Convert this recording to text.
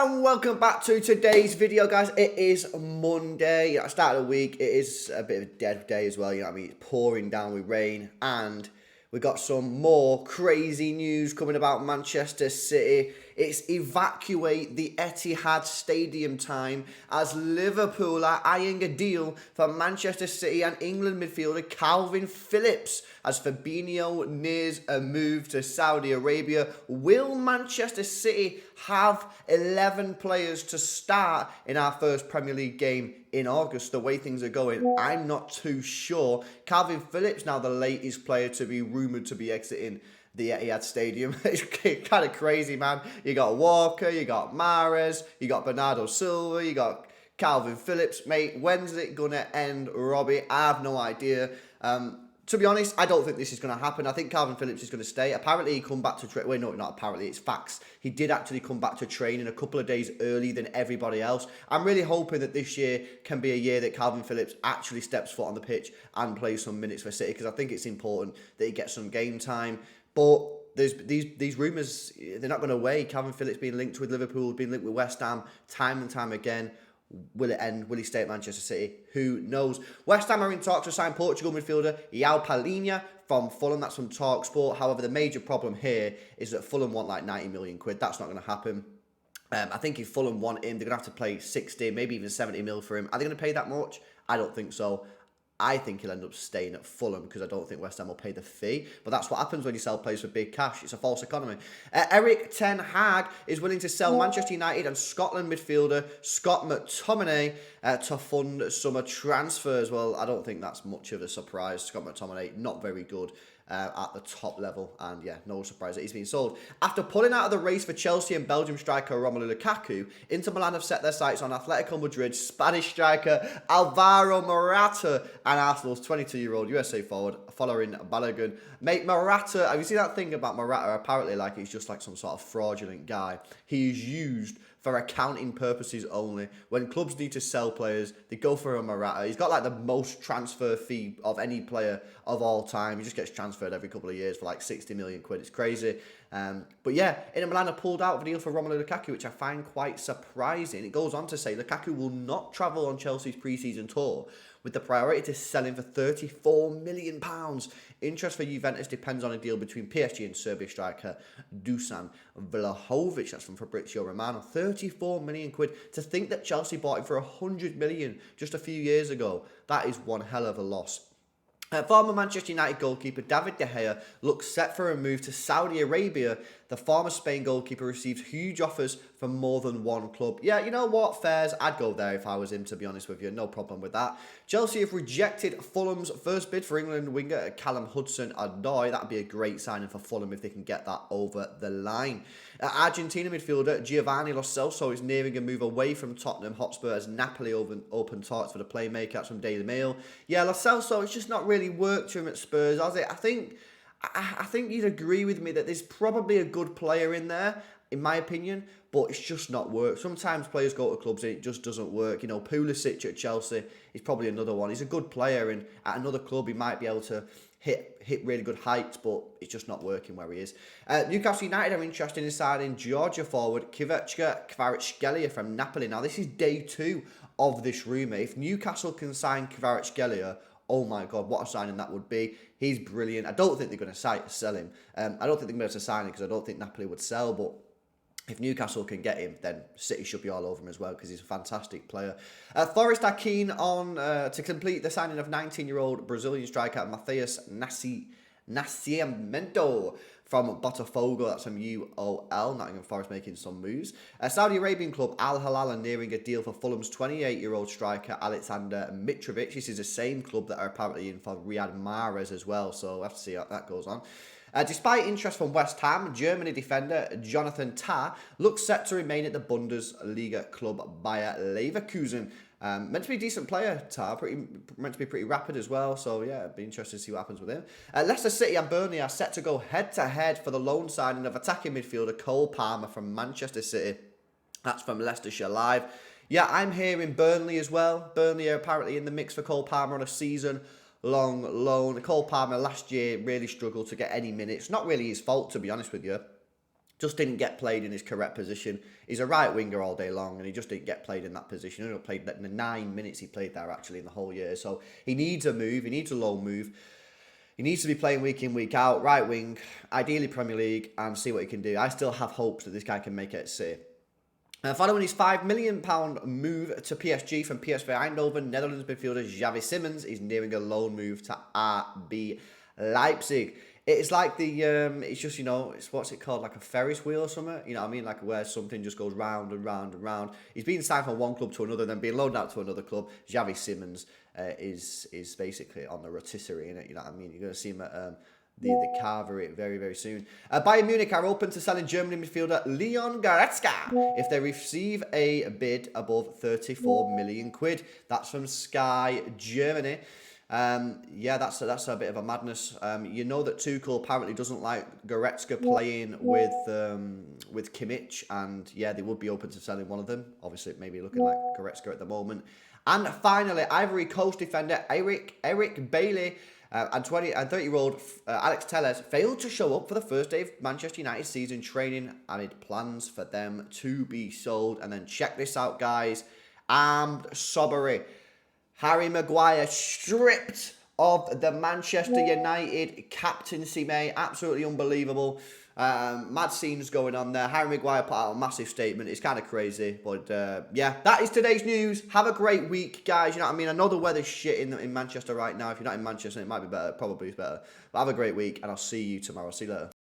And welcome back to today's video, guys. It is Monday, start of the week. It is a bit of a dead day as well, you know what I mean? It's pouring down with rain, and we got some more crazy news coming about Manchester City. It's evacuate the ETIHAD stadium time as Liverpool are eyeing a deal for Manchester City and England midfielder Calvin Phillips as Fabinho nears a move to Saudi Arabia. Will Manchester City have 11 players to start in our first Premier League game in August? The way things are going, I'm not too sure. Calvin Phillips now the latest player to be rumoured to be exiting the Etihad Stadium. It's kind of crazy, man. You got Walker, you got Mahrez, you got Bernardo Silva, you got Calvin Phillips. Mate, when's it going to end, Robbie? I have no idea. To be honest, I don't think this is going to happen. I think Calvin Phillips is going to stay. Apparently, he come back to training. Well, no, not apparently. It's facts. He did actually come back to training a couple of days earlier than everybody else. I'm really hoping that this year can be a year that Calvin Phillips actually steps foot on the pitch and plays some minutes for City, because I think it's important that he gets some game time. But there's these rumours, they're not going away. Calvin Phillips being linked with Liverpool, being linked with West Ham time and time again. Will it end? Will he stay at Manchester City? Who knows? West Ham are in talks to sign Portugal midfielder João Palhinha from Fulham. That's from TalkSport. However, the major problem here is that Fulham want like 90 million quid. That's not going to happen. I think if Fulham want him, they're going to have to pay 60, maybe even 70 mil for him. Are they going to pay that much? I don't think so. I think he'll end up staying at Fulham because I don't think West Ham will pay the fee. But that's what happens when you sell players for big cash. It's a false economy. Erik ten Hag is willing to sell Manchester United and Scotland midfielder Scott McTominay to fund summer transfers. Well, I don't think that's much of a surprise. Scott McTominay, not very good at the top level, and yeah, no surprise that he's been sold. After pulling out of the race for Chelsea and Belgium striker Romelu Lukaku, Inter Milan have set their sights on Atletico Madrid Spanish striker Alvaro Morata and Arsenal's 22-year-old USA forward following Balogun. Mate, Morata, have you seen that thing about Morata? Apparently, like, he's just like some sort of fraudulent guy. He is used for accounting purposes only. When clubs need to sell players, they go for a Morata. He's got like the most transfer fee of any player of all time. He just gets transferred every couple of years for like 60 million quid. It's crazy. But yeah, Inter Milan have pulled out of a deal for Romelu Lukaku, which I find quite surprising. It goes on to say Lukaku will not travel on Chelsea's pre-season tour, with the priority to sell him for £34 million. Interest for Juventus depends on a deal between PSG and Serbia striker Dusan Vlahovic. That's from Fabrizio Romano. 34 million quid. To think that Chelsea bought him for 100 million just a few years ago, that is one hell of a loss. Former Manchester United goalkeeper David De Gea looks set for a move to Saudi Arabia. The former Spain goalkeeper received huge offers from more than one club. Yeah, you know what, Fairs, I'd go there if I was him, to be honest with you. No problem with that. Chelsea have rejected Fulham's first bid for England winger Callum HudsonOdoi. That'd be a great signing for Fulham if they can get that over the line. Argentina midfielder Giovanni Lo Celso is nearing a move away from Tottenham Hotspur as Napoli open talks for the playmaker. That's from Daily Mail. Yeah, Lo Celso, it's just not really worked for him at Spurs, has it? I think you'd agree with me that there's probably a good player in there, in my opinion, but it's just not worked. Sometimes players go to clubs and it just doesn't work. You know, Pulisic at Chelsea is probably another one. He's a good player, and at another club he might be able to hit really good heights, but it's just not working where he is. Newcastle United are interested in signing Georgia forward Kavarich Galia from Napoli. Now, this is day 2 of this rumour. If Newcastle can sign Kavarich Galia, oh my God, what a signing that would be. He's brilliant. I don't think they're going to sell him. I don't think they're going to be able to sign him because I don't think Napoli would sell, but if Newcastle can get him, then City should be all over him as well because he's a fantastic player. Forest are keen on to complete the signing of 19-year-old Brazilian striker Matheus Nascimento from Botafogo. That's from UOL. Nottingham Forest making some moves. Saudi Arabian club Al Hilal are nearing a deal for Fulham's 28-year-old striker Alexander Mitrovic. This is the same club that are apparently in for Riyad Mahrez as well, so we'll have to see how that goes on. Despite interest from West Ham, Germany defender Jonathan Tah looks set to remain at the Bundesliga club Bayer Leverkusen. Meant to be a decent player, Tah. Meant to be pretty rapid as well. So, yeah, it'd be interesting to see what happens with him. Leicester City and Burnley are set to go head-to-head for the loan signing of attacking midfielder Cole Palmer from Manchester City. That's from Leicestershire Live. Yeah, I'm hearing Burnley as well. Burnley are apparently in the mix for Cole Palmer on a season-long loan. Cole Palmer last year really struggled to get any minutes. Not really his fault, to be honest with you. Just didn't get played in his correct position. He's a right winger all day long, and he just didn't get played in that position. He only played that in the 9 minutes he played there actually in the whole year. So he needs a move. He needs a loan move. He needs to be playing week in, week out, right wing, ideally Premier League, and see what he can do. I still have hopes that this guy can make it at City. Following his £5 million move to PSG from PSV Eindhoven, Netherlands midfielder Javi Simmons is nearing a loan move to RB Leipzig. It's like the, it's just, you know, it's what's it called, like a Ferris wheel or something, you know what I mean, like where something just goes round and round and round. He's been signed from one club to another, then being loaned out to another club. Javi Simmons is basically on the rotisserie, innit, you know what I mean? You're going to see him at the Kavarich very, very soon. Bayern Munich are open to selling German midfielder Leon Goretzka if they receive a bid above 34 million quid. That's from Sky Germany. Yeah, that's a bit of a madness. You know that Tuchel apparently doesn't like Goretzka playing with Kimmich, and yeah, they would be open to selling one of them. Obviously, maybe looking like Goretzka at the moment. And finally, Ivory Coast defender Eric Bailey and 30-year-old Alex Telles failed to show up for the first day of Manchester United season training amid plans for them to be sold. And then check this out, guys. Armed sobbery. Harry Maguire stripped of the Manchester United captaincy, mate. Absolutely unbelievable. Mad scenes going on there. Harry Maguire put out a massive statement. It's kind of crazy. But yeah, that is today's news. Have a great week, guys. You know what I mean? I know the weather's shit in Manchester right now. If you're not in Manchester, it might be better. Probably is better. But have a great week, and I'll see you tomorrow. See you later.